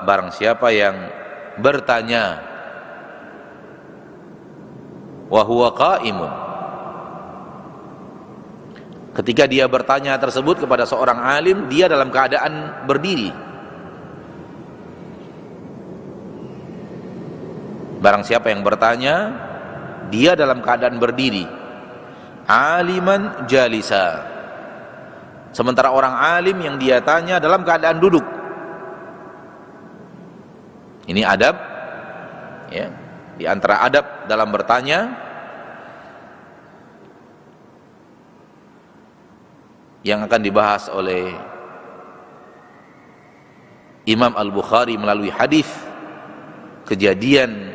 barang siapa yang bertanya wa huwa qaimun, ketika dia bertanya tersebut kepada seorang alim, dia dalam keadaan berdiri. Barang siapa yang bertanya, dia dalam keadaan berdiri. Aliman jalisa, sementara orang alim yang dia tanya dalam keadaan duduk. Ini adab, ya, di antara adab dalam bertanya yang akan dibahas oleh Imam Al-Bukhari melalui hadis kejadian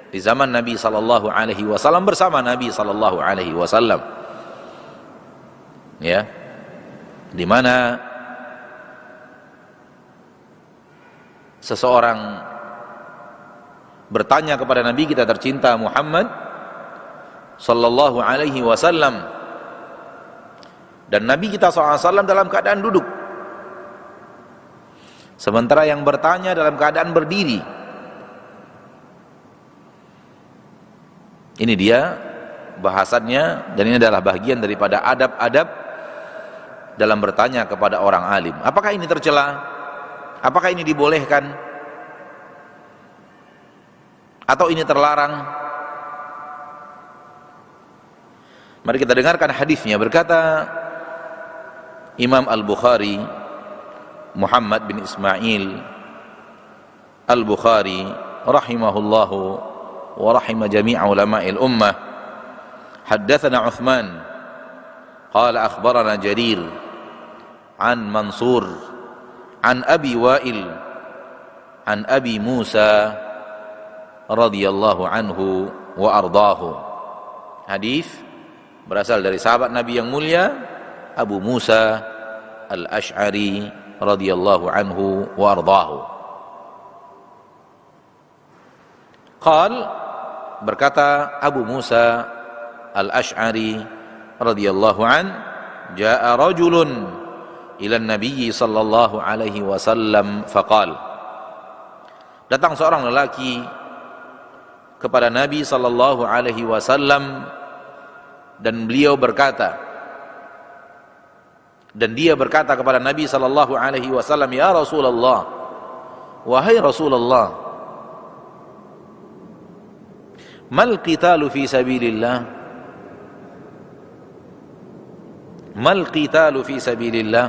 di zaman Nabi sallallahu alaihi wasallam bersama Nabi sallallahu alaihi wasallam, ya, di mana seseorang bertanya kepada Nabi kita tercinta Muhammad sallallahu alaihi wasallam, dan Nabi kita SAW dalam keadaan duduk, sementara yang bertanya dalam keadaan berdiri. Ini dia bahasannya, dan ini adalah bagian daripada adab-adab dalam bertanya kepada orang alim. Apakah ini tercela? Apakah ini dibolehkan? Atau ini terlarang? Mari kita dengarkan hadisnya. Berkata Imam Al-Bukhari, Muhammad bin Ismail Al-Bukhari rahimahullahu wa rahima jami'a ulama'il ummah, haddatsana Uthman qala akhbarana Jarir an Mansur an Abi Wa'il an Abi Musa radhiyallahu anhu wa ardaahu. Hadis berasal dari sahabat Nabi yang mulia Abu Musa Al-Asy'ari radhiyallahu anhu wa ardaahu. Qal, berkata Abu Musa Al-Asy'ari radhiyallahu an, jaa rajulun ila Nabi sallallahu alaihi wasallam faqal, datang seorang lelaki kepada Nabi sallallahu alaihi wasallam dan beliau berkata, dan dia berkata kepada Nabi sallallahu alaihi wasallam, ya Rasulullah, wahai Rasulullah, mal qitalu fi sabilillah, mal qitalu fi sabilillah,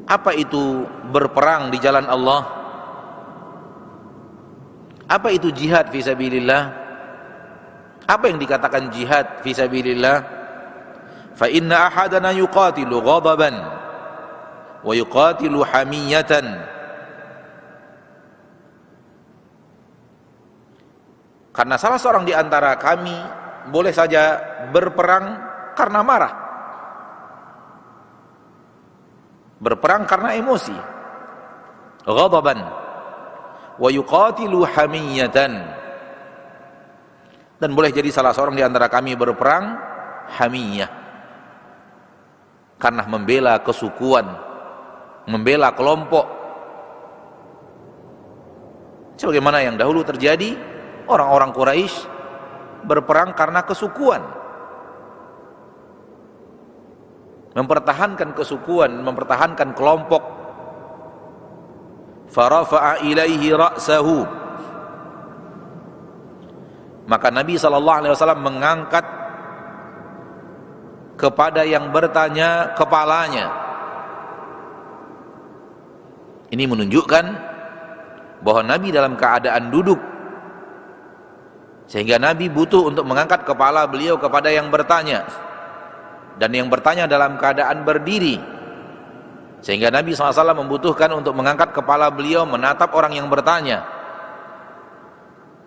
apa itu berperang di jalan Allah? Apa itu jihad fi sabilillah? Apa yang dikatakan jihad fi sabilillah? Fa inna ahadana yuqatilu ghadaban wa yuqatilu hamiyatan, karena salah seorang di antara kami boleh saja berperang karena marah, berperang karena emosi, ghadaban wa yuqatilu hamiyatan, dan boleh jadi salah seorang di antara kami berperang hamiyah, karena membela kesukuan, membela kelompok, sebagaimana yang dahulu terjadi. Orang-orang Quraisy berperang karena kesukuan, mempertahankan kesukuan, mempertahankan kelompok. Farafa'a ilaihi ra'sahu, maka Nabi SAW mengangkat kepada yang bertanya kepalanya. Ini menunjukkan bahwa Nabi dalam keadaan duduk, sehingga Nabi butuh untuk mengangkat kepala beliau kepada yang bertanya, dan yang bertanya dalam keadaan berdiri, sehingga Nabi SAW membutuhkan untuk mengangkat kepala beliau menatap orang yang bertanya.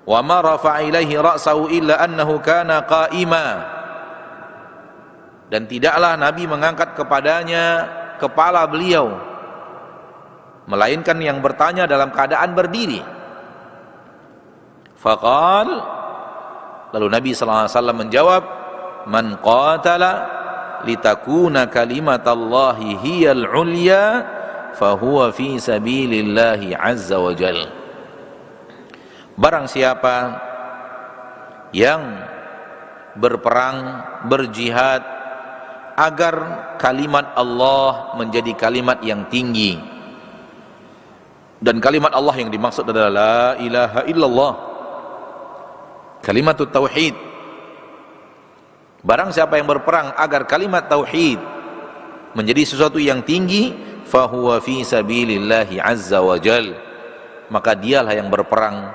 Wa ma rafa'a ilaihi ra'sahu illa annahu kana qa'ima, dan tidaklah Nabi mengangkat kepadanya kepala beliau melainkan yang bertanya dalam keadaan berdiri. Faqal, lalu Nabi SAW menjawab, man qatala litakuna kalimatallahi hiyal ulya fahuwa fi sabilillahi azza wa jal. Barang siapa yang berperang, berjihad agar kalimat Allah menjadi kalimat yang tinggi, dan kalimat Allah yang dimaksud adalah la ilaha illallah, kalimat tauhid. Barang siapa yang berperang agar kalimat tauhid menjadi sesuatu yang tinggi, fahuwa fi sabilillahi azza wa jal, maka dialah yang berperang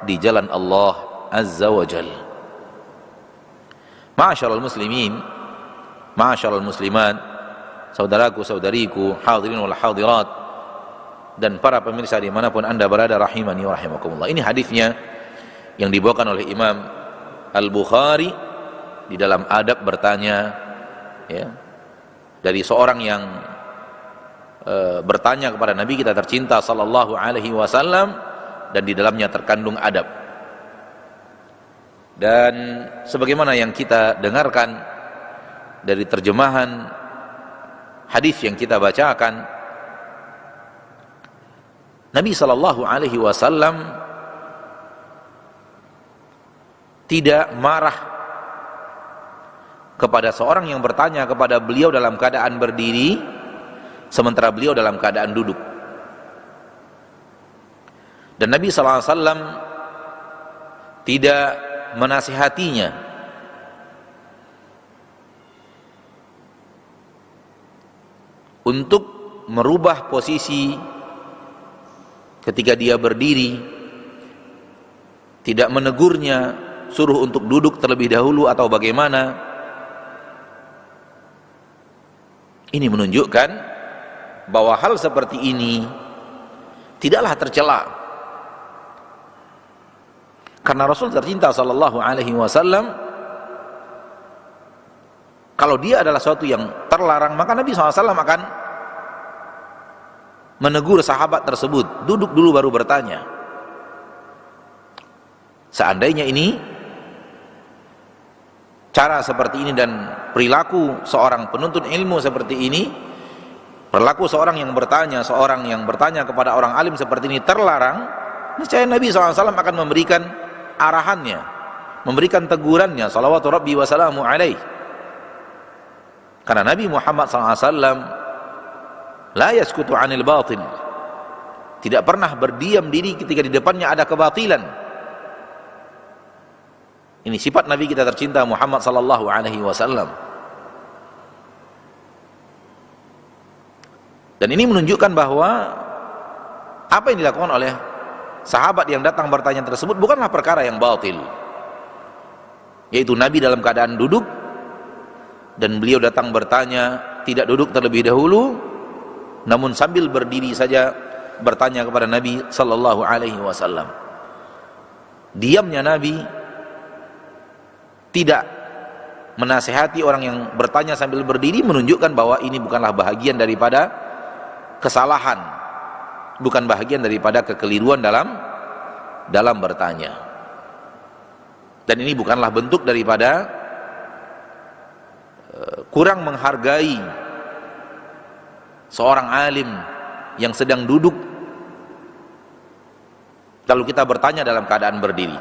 di jalan Allah azza wa jal. Ma'asyiral muslimin, ma'asyiral muslimat, saudaraku saudariku, hadirin wal hadirat, dan para pemirsa dimanapun anda berada, rahimani wa rahimakumullah. Ini hadisnya yang dibawakan oleh Imam Al-Bukhari di dalam adab bertanya, ya, dari seorang yang bertanya kepada Nabi kita tercinta sallallahu alaihi wasallam, dan di dalamnya terkandung adab. Dan sebagaimana yang kita dengarkan dari terjemahan hadis yang kita bacakan, Nabi sallallahu alaihi wasallam tidak marah kepada seorang yang bertanya kepada beliau dalam keadaan berdiri sementara beliau dalam keadaan duduk. Dan Nabi sallallahu alaihi wasallam tidak menasihatinya untuk merubah posisi ketika dia berdiri, tidak menegurnya, suruh untuk duduk terlebih dahulu atau bagaimana. Ini menunjukkan bahwa hal seperti ini tidaklah tercela, karena Rasul tercinta sallallahu alaihi wasallam, kalau dia adalah sesuatu yang terlarang, maka Nabi SAW akan menegur sahabat tersebut, duduk dulu baru bertanya. Seandainya ini cara seperti ini dan perilaku seorang penuntut ilmu seperti ini, perilaku seorang yang bertanya kepada orang alim seperti ini terlarang, niscaya Nabi SAW akan memberikan arahannya, memberikan tegurannya, salawatu rabbi wa salamu alaih. Karena Nabi Muhammad SAW la yaskutu anil batil, tidak pernah berdiam diri ketika di depannya ada kebatilan. Ini sifat Nabi kita tercinta Muhammad sallallahu alaihi wasallam. Dan ini menunjukkan bahwa apa yang dilakukan oleh sahabat yang datang bertanya tersebut bukanlah perkara yang batil, yaitu Nabi dalam keadaan duduk dan beliau datang bertanya tidak duduk terlebih dahulu, namun sambil berdiri saja bertanya kepada Nabi sallallahu alaihi wasallam. Diamnya Nabi, tidak menasihati orang yang bertanya sambil berdiri, menunjukkan bahwa ini bukanlah bahagian daripada kesalahan, bukan bahagian daripada kekeliruan dalam bertanya. Dan ini bukanlah bentuk daripada kurang menghargai seorang alim yang sedang duduk kalau kita bertanya dalam keadaan berdiri.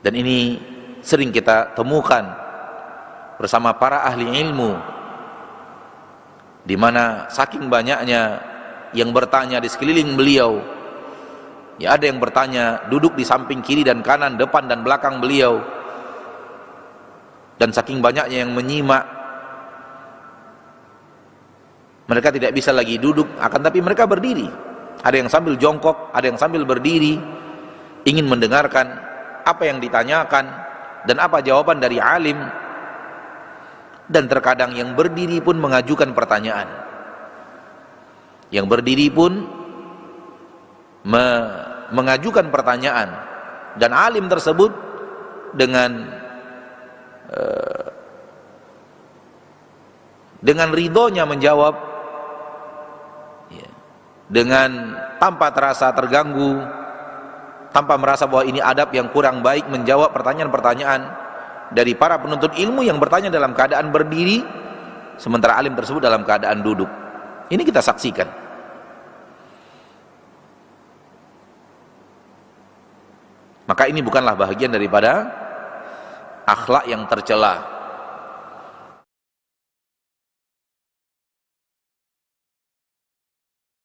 Dan ini sering kita temukan bersama para ahli ilmu, di mana saking banyaknya yang bertanya di sekeliling beliau, ya ada yang bertanya duduk di samping kiri dan kanan, depan dan belakang beliau, dan saking banyaknya yang menyimak, mereka tidak bisa lagi duduk, akan tapi mereka berdiri. Ada yang sambil jongkok, ada yang sambil berdiri, ingin mendengarkan apa yang ditanyakan dan apa jawaban dari alim. Dan terkadang yang berdiri pun mengajukan pertanyaan, yang berdiri pun mengajukan pertanyaan, dan alim tersebut dengan ridhonya menjawab, dengan tanpa terasa terganggu, tanpa merasa bahwa ini adab yang kurang baik, menjawab pertanyaan-pertanyaan dari para penuntut ilmu yang bertanya dalam keadaan berdiri, sementara alim tersebut dalam keadaan duduk. Ini kita saksikan. Maka ini bukanlah bahagian daripada akhlak yang tercela.